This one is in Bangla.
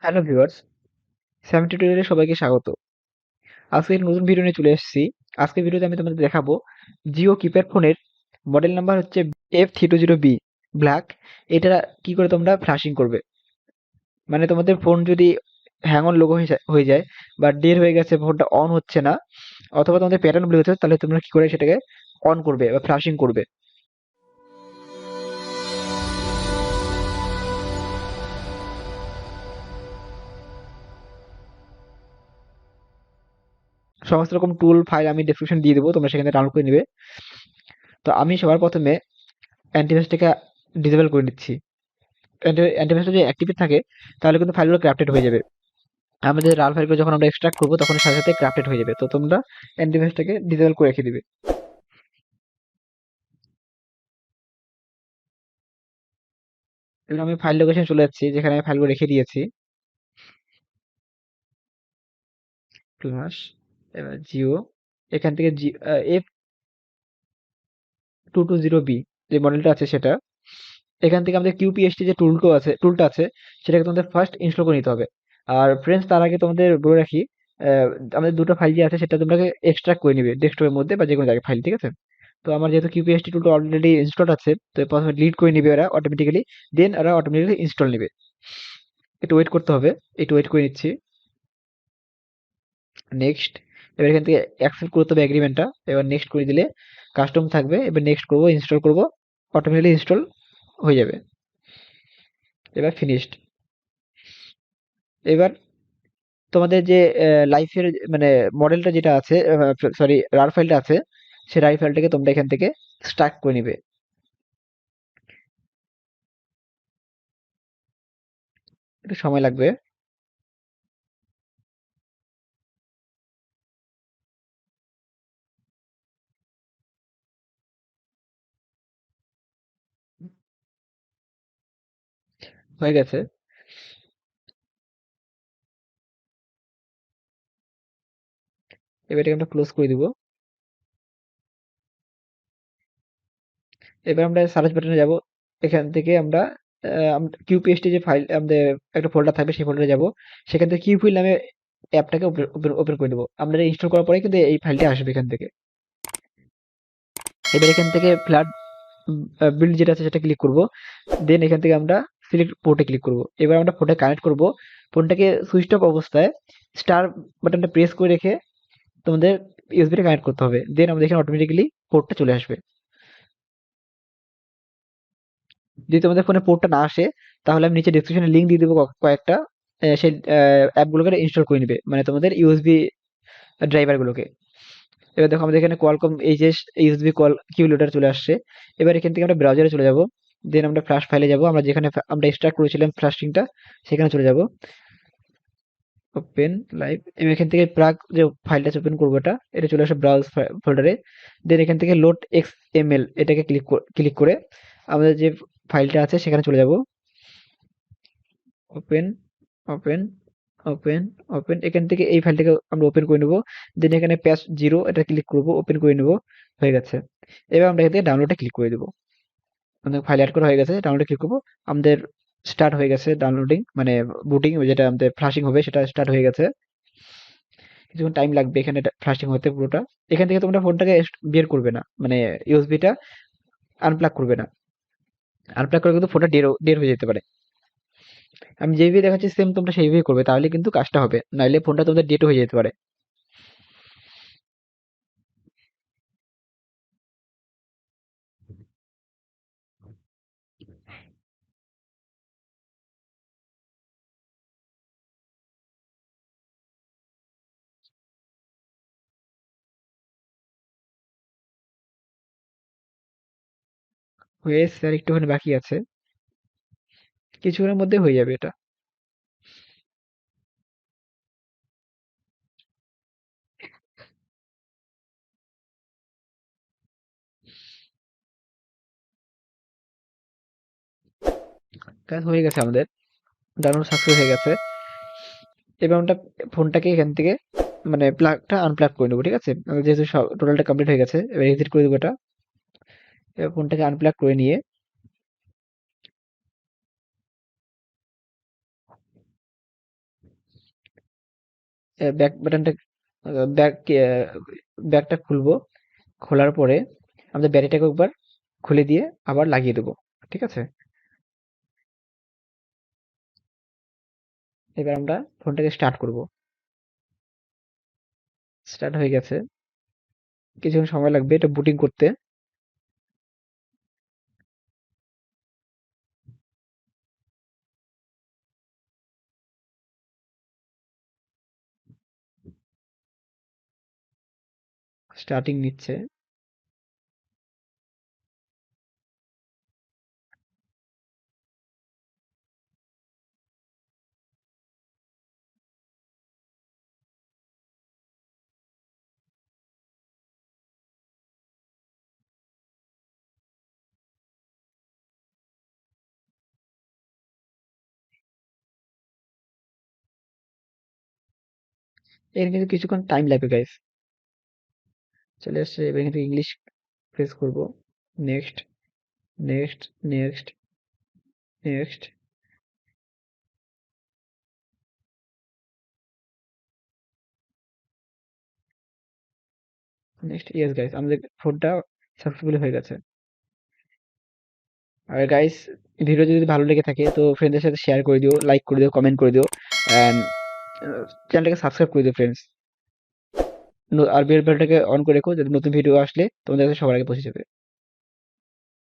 হ্যালো ভিউয়ার্স, স্যাম টিউটোরিয়ালে সবাইকে স্বাগত। আজকে একটা নতুন ভিডিও নিয়ে চলে এসেছি। আজকের ভিডিওতে আমি তোমাদের দেখাবো জিও কিপ্যাড ফোনের মডেল নাম্বার হচ্ছে F320B ব্ল্যাক। এটা কি করে তোমরা ফ্ল্যাশিং করবে, মানে তোমাদের ফোন যদি হ্যাং অন লোগো হয়ে যায় বা ডের হয়ে গেছে, ফোনটা অন হচ্ছে না, অথবা তোমাদের প্যাটার্ন ভুল হচ্ছে, তাহলে তোমরা কি করে সেটাকে অন করবে বা ফ্ল্যাশিং করবে। সমস্ত রকম টুল ফাইল আমি ডেসক্রিপশন দিয়ে দেবো, তোমরা সেখানে ডাউনলোড করে নিবে। তো আমি সবার প্রথমে অ্যান্টিভাইরাসটাকে ডিসেবল করে নিচ্ছি। অ্যান্টিভাইরাসটা যদি অ্যাক্টিভেট থাকে তাহলে কিন্তু ফাইলগুলো ক্রাপ্টেড হয়ে যাবে। আমাদের রাল ফাইলগুলো যখন আমরা এক্সট্রাক্ট করবো তখন সাথে সাথে ক্রাপ্টেড হয়ে যাবে। তো তোমরা অ্যান্টিভাইরাসটাকে ডিসেবল করে রেখে দিবে। এবার আমি ফাইল লোকেশন চলে যাচ্ছি যেখানে আমি ফাইলগুলো রেখে দিয়েছি। প্লাস এবার জিও, এখান থেকে F220B যে মডেলটা আছে সেটা, এখান থেকে আমাদের কিউপিএসটি যে টুলটা আছে সেটাকে তোমাদের ফার্স্ট ইনস্টল করে নিতে হবে। আর ফ্রেন্ডস, তার আগে তোমাদের বলে রাখি, আহ, আমাদের দুটো ফাইল যে আছে সেটা তোমরা এক্সট্রাক্ট করে নিবে ডেস্কটপের মধ্যে বা যে কোনো জায়গায় ফাইল, ঠিক আছে? তো আমার যেহেতু কিউপিএসটি টুলটা অলরেডি ইনস্টল আছে, তো প্রথমে ডিলিট করে নিবে ওরা অটোমেটিক্যালি, দেন ওরা অটোমেটিক্যালি ইনস্টল নেবে। একটু ওয়েট করতে হবে, একটু ওয়েট করে নিচ্ছি। নেক্সট, এবার এখান থেকে অ্যাকসেপ্ট করতে হবে এগ্রিমেন্টটা। এবার নেক্সট করে দিলে কাস্টম থাকবে, এবার নেক্সট করবো, ইনস্টল করবো, অটোমেটিক্যালি ইনস্টল হয়ে যাবে। এবার ফিনিশড। এবার তোমাদের যে লাইফের মানে মডেলটা যেটা আছে, সরি রার ফাইলটা আছে, সেই রার ফাইলটাকে তোমরা এখান থেকে স্টার্ট করে নিবে। একটু সময় লাগবে। হয়ে গেছে। এবার এটাকে আমরা ক্লোজ করে দিব। এবার আমরা সার্চ বাটনে যাব। এখান থেকে আমরা কিউপিএসটি যে ফাইল আমাদের একটা ফোল্ডার থাকবে, সেই ফোল্ডারে যাব। সেখান থেকে কিউফাইল নামে অ্যাপটাকে ওপেন করে দেবো। আমরা ইনস্টল করার পরে কিন্তু এই ফাইলটা আসবে এখান থেকে। এবার এখান থেকে ফ্ল্যাট বিল্ড যেটা আছে সেটা ক্লিক করব। দেন এখান থেকে আমরা সিলেক্ট পোর্টে ক্লিক করব। এবার আমরা ফোনটা কানেক্ট করব। ফোনটাকে সুইচ অফ অবস্থায় স্টার বাটনটা প্রেস করে রেখে তোমাদের ইউএসবিটা কানেক্ট করতে হবে। দেন আমাদের এখানে অটোমেটিক্যালি পোর্টটা চলে আসবে। যদি তোমাদের ফোনে পোর্টটা না আসে, তাহলে আমি নিচে ডেসক্রিপশনে লিংক দিয়ে দেবো কয়েকটা, সেই অ্যাপগুলোকে ইনস্টল করে নিবে, মানে তোমাদের ইউএসবি ড্রাইভারগুলোকে। এবার দেখো আমাদের এখানে কোয়ালকম এইচএস ইউএসবি কল কিউ লোডার চলে আসছে। এবার এখান থেকে আমরা ব্রাউজারে চলে যাব। দেন আমরা ফ্ল্যাশ ফাইলে যাব, আমরা যেখানে আমরা এক্সট্রাক্ট করেছিলাম ফ্ল্যাশিংটা, সেখানে চলে যাব। Open live. এখান থেকে প্রাক যে ফাইলটা ওপেন করবো, এটা চলে আসে ব্রাউজ ফোল্ডারে। দেন এখান থেকে লোড এক্স এম এল এটাকে ক্লিক করে আমাদের যে ফাইলটা আছে সেখানে চলে যাব। Open, open, open, open. এখান থেকে এই ফাইলটাকে আমরা ওপেন করে নেবো। দেন এখানে প্যাচ জিরো এটা ক্লিক করবো, ওপেন করে নেবো। হয়ে গেছে। এবার আমরা এখান থেকে ডাউনলোডে ক্লিক করে দেবো। আমাদের ফাইল অ্যাড করা হয়ে গেছে, ডাউনলোডে ক্লিক করবো। আমাদের স্টার্ট হয়ে গেছে ডাউনলোডিং, মানে বুটিং, যেটা আমাদের ফ্লাশিং হবে সেটা স্টার্ট হয়ে গেছে। কিছুক্ষণ টাইম লাগবে এখানে ফ্লাশিং হতে পুরোটা। এখান থেকে তোমরা ফোনটাকে বের করবে না, মানে ইউএসবিটা আনপ্লাগ করবে না। আনপ্লাগ করে কিন্তু ফোনটা ডের হয়ে যেতে পারে। আমি যেভাবে দেখাচ্ছি সেম তোমরা সেইভাবেই করবে, তাহলে কিন্তু কাজটা হবে, নাইলে ফোনটা তোমাদের ডেট হয়ে যেতে পারে। হয়ে স্যার একটুখানি বাকি আছে, কিছুক্ষণের মধ্যে হয়ে যাবে এটা। কাজ হয়ে গেছে আমাদের, ডাউনলোড সাকসেস হয়ে গেছে। এবার আমরা ফোনটাকে এখান থেকে মানে প্লাগটা আনপ্লাগ করে নেবো, ঠিক আছে? যেহেতু সব টোটালটা কমপ্লিট হয়ে গেছে, এবার এক্সিট করে দেবো এটা। এবার ফোনটাকে আনপ্লাগ করে নিয়ে ব্যাক বাটনটা ব্যাক ব্যাকটা খুলবো। খোলার পরে আমাদের ব্যাটারিটাকে একবার খুলে দিয়ে আবার লাগিয়ে দেবো। ঠিক আছে? এবার আমরা ফোনটাকে স্টার্ট করব। স্টার্ট হয়ে গেছে। কিছুক্ষণ সময় লাগবে এটা বুটিং করতে। স্টার্টিং নিচ্ছে। এর কিন্তু কিছুক্ষণ টাইম লাগবে গাইস। চলে আসছে। এবার এখান থেকে ইংলিশ প্রেস করব। Next, next, next, next, next. Yes guys, আমাদের ফোনটা সাকসেসফুলি হয়ে গেছে। আর গাইস, ভিডিও যদি ভালো লেগে থাকে তো ফ্রেন্ডদের সাথে শেয়ার করে দিও, লাইক করে দিও, কমেন্ট করে দিও, অ্যান্ড চ্যানেলটাকে সাবস্ক্রাইব করে দিও ফ্রেন্ডস। আর বেল বাটনটাকে অন করে রেখো যাতে নতুন ভিডিও আসলে তোমাদের কাছে সবার আগে পৌঁছে যাবে।